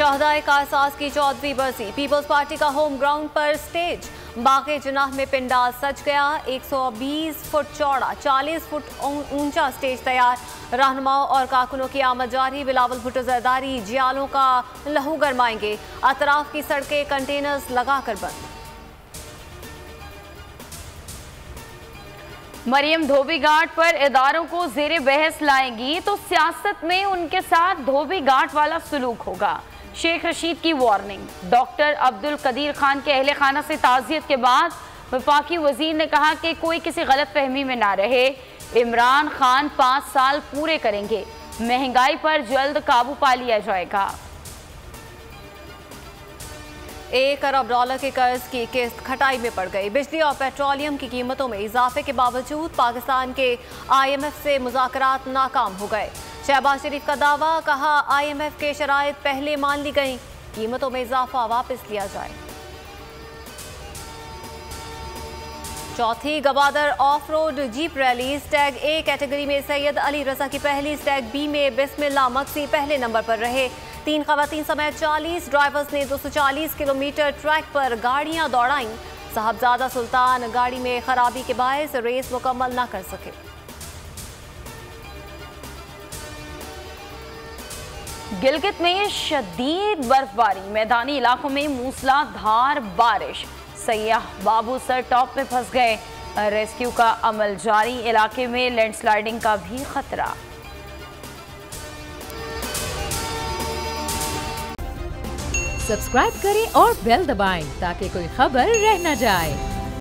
शहदाए कारसाज की 14वीं बरसी peoples party का होम ग्राउंड पर स्टेज बागे जनाह में पिंडाल सज गया। 120 फुट चौड़ा 40 फुट ऊंचा स्टेज तैयार। रहनुमाओं और कारकुनों की आमद जारी। बिलावल भुट्टो जरदारी जियालों का लहू गरमाएंगे। अतराफ की सड़कें कंटेनर्स लगाकर बंद। मरियम धोबी घाट पर इदारों को जेरे बहस लाएंगी तो सियासत में उनके साथ धोबी घाट वाला सलूक होगा। शेख रशीद की वार्निंग। डॉक्टर अब्दुल कदीर खान के अहले खाना से ताज़ियत के बाद वफाकी वजीर ने कहा कि कोई किसी गलत फहमी में ना रहे। इमरान खान 5 साल पूरे करेंगे। महंगाई पर जल्द काबू पा लिया जाएगा। $1 अरब के कर्ज की किस्त खटाई में पड़ गई। बिजली और पेट्रोलियम की कीमतों में इजाफे के बावजूद पाकिस्तान के IMF से मुज़ाकरात नाकाम हो गए। शहबाज शरीफ का दावा, कहा IMF के शराइत पहले मान ली गई, कीमतों में इजाफा वापस लिया जाए। चौथी Gwadar of road jeep rally Stag A category में सैयद अली रजा की पहली, स्टैग B में बिस्मिल्लाह मक्सी पहले नंबर पर रहे। 3 खवातीन समेत 40 ड्राइवर्स ने 240 किलोमीटर ट्रैक पर गाड़ियां दौड़ाईं। साहबजादा सुल्तान गाड़ी में खराबी के बायस रेस मुकम्मल न कर सके। गिलगित में शदीद बर्फबारी, मैदानी इलाकों में मूसलाधार बारिश। सयाह बाबू सर टॉप में फंस गए। रेस्क्यू का अमल जारी। इलाके में लैंडस्लाइडिंग का भी खतरा। सब्सक्राइब करें और बेल दबाएं ताकि कोई खबर रह न जाए।